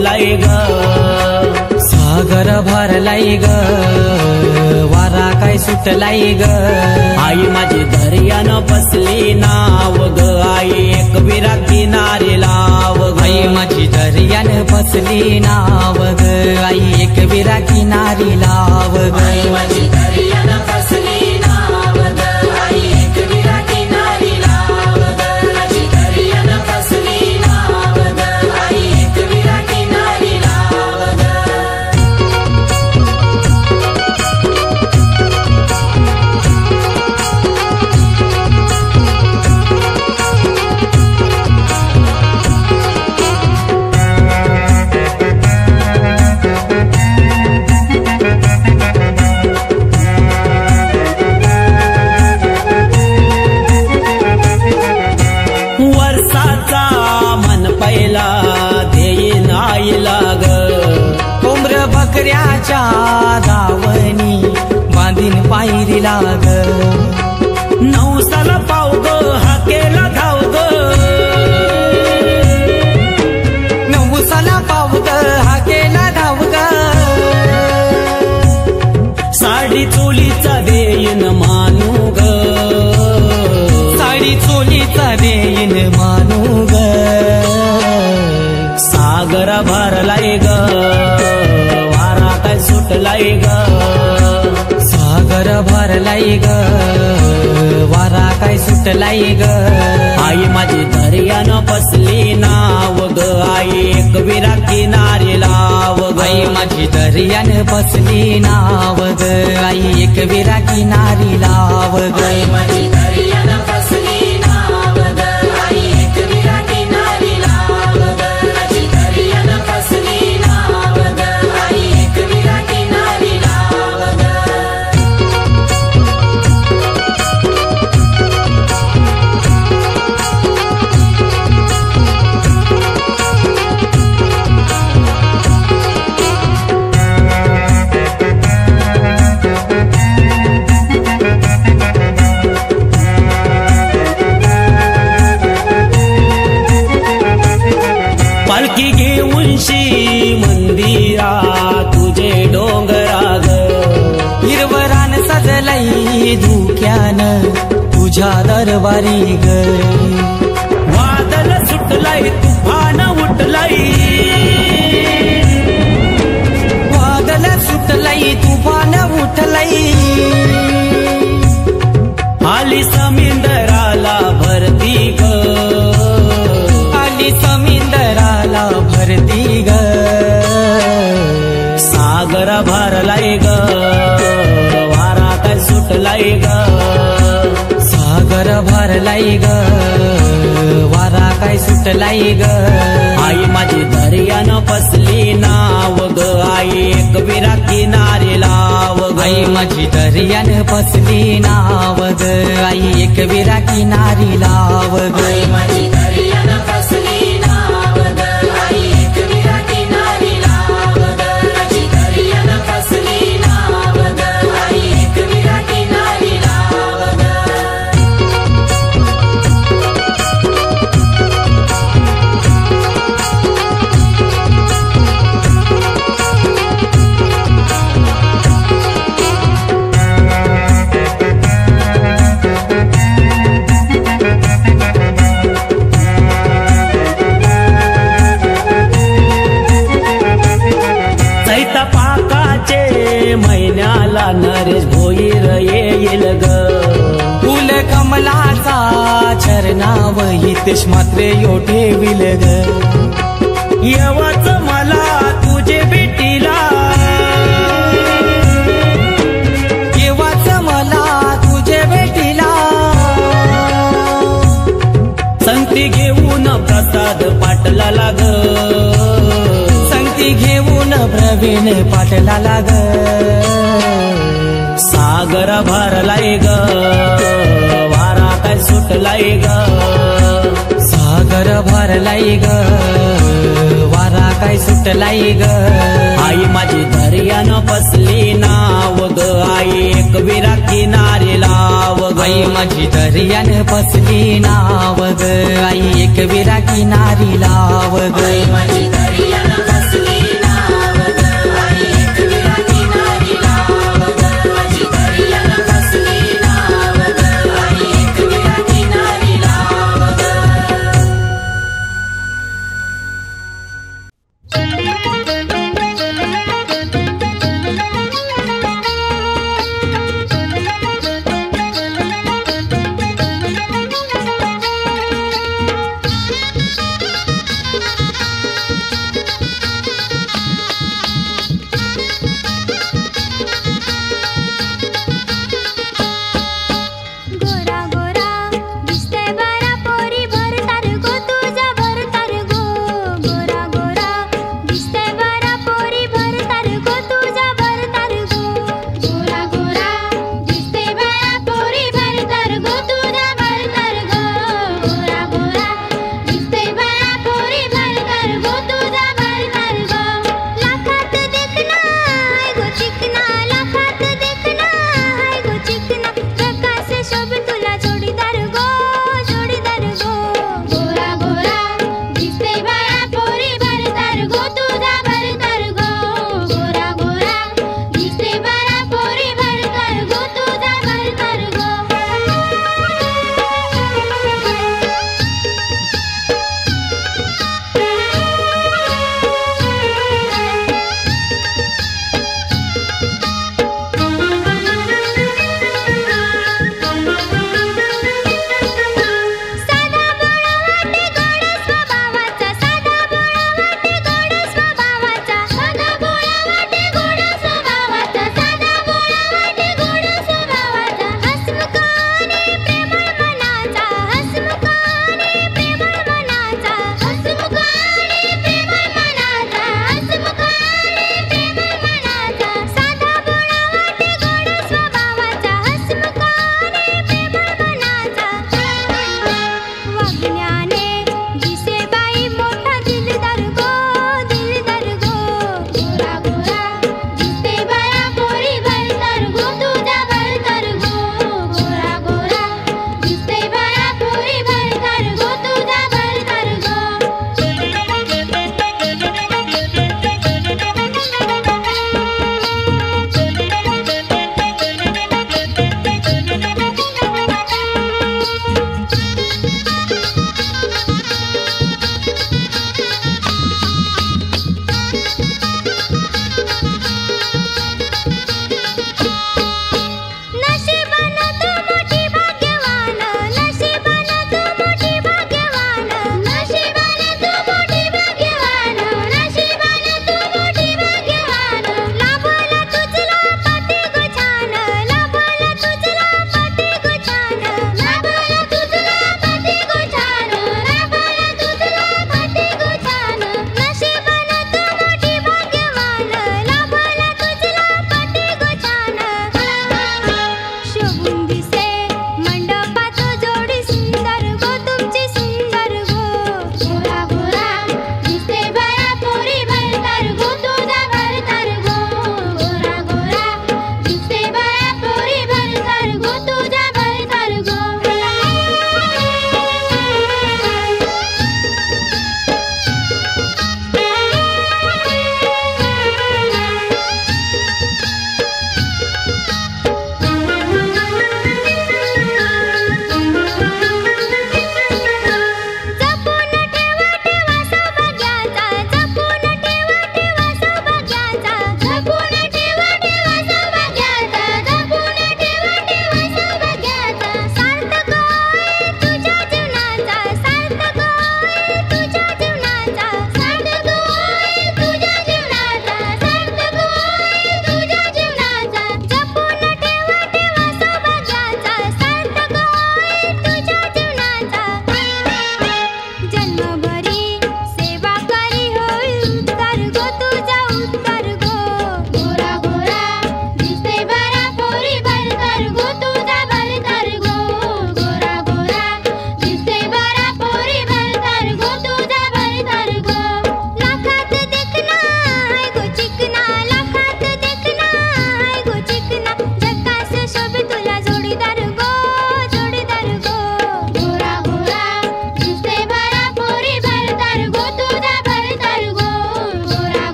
सुटलाय ग, सागर भरलाय ग, वारा काय सुटलाय ग, आई माझी दर्यानं बसली नाव ग, आई एक विरा किनारी लाव ग, आई माझी दर्यानं बसली नाव ग, आई एक विरा किनारी लाव ग, आई माझी दर्यानं बसली नाव ग, आई एक विरा किनारी लाव ग, माझी दर्यानं बसली नाव ग, आई एक विरा किनारी लाव ग. वर्षाचा मन पहिला देईन आईला ग, कोंबड्या बकऱ्याच्या दावणी बांधीन पायरी लाग, नवसाला पाव ग, हाकेला धाव ग, नवसाला पाव ग, हाकेला धाव ग, साडी चोलीचा देईन मानू ग, साडी चोलीचा देईन मानू ग, सागर भरलाय ग, वारा काय सुटलाय ग, सागर भरलाय ग, वारा काय सुटलाय ग, आई माझी दर्यानं बसली नाव ग, आई एक विरा किनारी लाव ग, आई माझी दर्यानं बसली नाव ग, आई एक विरा किनारी लाव ग, आई माझी दर्यानं बसली नाव ग, आई एक विरा किनारी लाव ग, माझी दर्यानं बसली नाव ग, आई एक विरा किनारी लाव ग. पालखी घेऊन मंदिरा तुझे डोंगरा ग, हिरवरान सजलई धुक्यानं तुझ्या दरबारी ग, वादळ सुटलंय तुफान उठलंय, वादळ सुटलई तुफान उठलई, आली समुद्राला भरती ग, आली समुद्राला भरती ग, सागर भरलाय ग, वारा काय सुटलाय ग, सागर भरलाय ग, वारा काय सुटलाय ग, आई माझी दर्यानं बसली नाव ग, आई एक विरा किनारी लाव ग, आई माझी दर्यानं बसली नाव ग, आई एक विरा किनारी लाव ग, आई माझी दर्यानं बसली नाव ग, आई एक विरा किनारी लाव ग, माझी दर्यानं बसली नाव ग, आई एक विरा किनारी लाव ग. चैता पाकाचे महिन्याला नरेश भोईर येईल ग, फुल कमलाचा चरणाव हितेश मात्र यो ठेविल ग, येवाच मला तुझे भेटीला, केव्हाच मला तुझे भेटीला, संगती घेऊन प्रसाद पाटला लाग, संगती घेऊन प्रवीण पाटला लाग, सागर भरलाय ग, वारा काय सुटलाय ग, सागर भरलाय ग, वारा काय सुटलाय ग, आई माझी दर्यानं बसली नाव ग, आई एक विरा किनारी लाव ग, आई माझी दर्यानं बसली नाव ग, आई एक विरा किनारी लाव ग, आई माझी दर्यानं बसली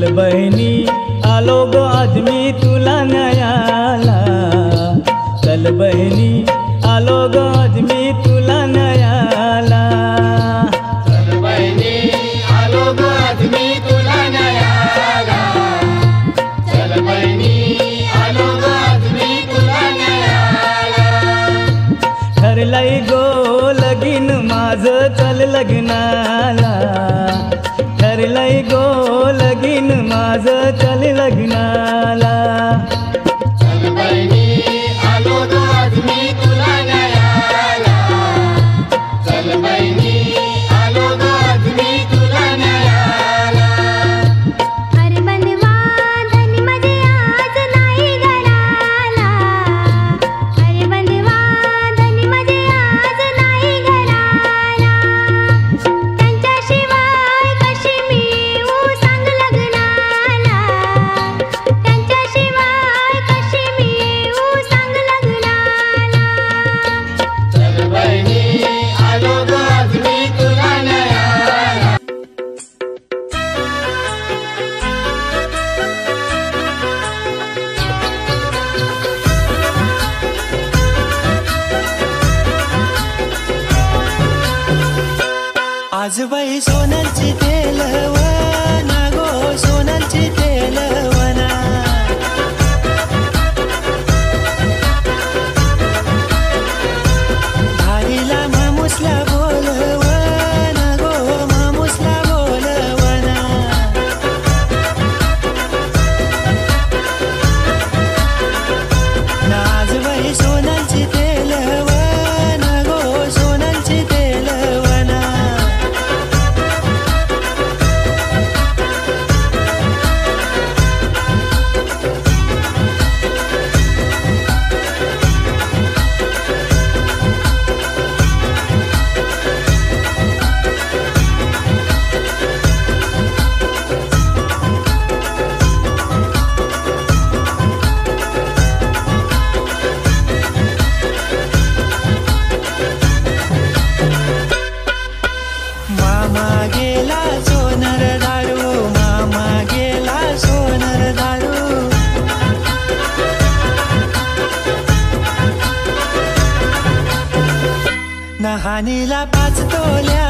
चल बहिणी आलो ग आज मी तुला न्यायाला, चल बहिणी आलो ग आज मी तुला न्यायाला, चल बहिणी आलो ग आज मी तुला न्यायाला, चल बहिणी आलो ग आज मी तुला न्यायाला. ठरलंय गो लगीन माझं चल लग्नाला, ठरलंय गो लगीन माझं चल लग्नाला, चल बहिणी आलो ग आज मी तुला न्यायाला, चल बहिणी आलो ग आज मी तुला न्यायाला. अरे बनवा धनी माझे आज नाही घराला, अरे बनवा धनी माझे आज नाही घराला. त्यांच्याशिवाय कशी मी येऊ सांग लग्नाला, त्यांच्याशिवाय कशी मी येऊ सांग लग्नाला. चल बहिणी आलो ग आज मी तुला न्यायाला. आज बाई सोनारची तेलवना गो सोनारची तेलवना, धारीला मामुसला बोलवना गो मामुसला बोलवना. आज बाई सोनारची तेलवना गो सोनारची तेलवना. मामा गेला सोनार दारू, मामा गेला सोनार दारू. नहानीला 5 तोल्या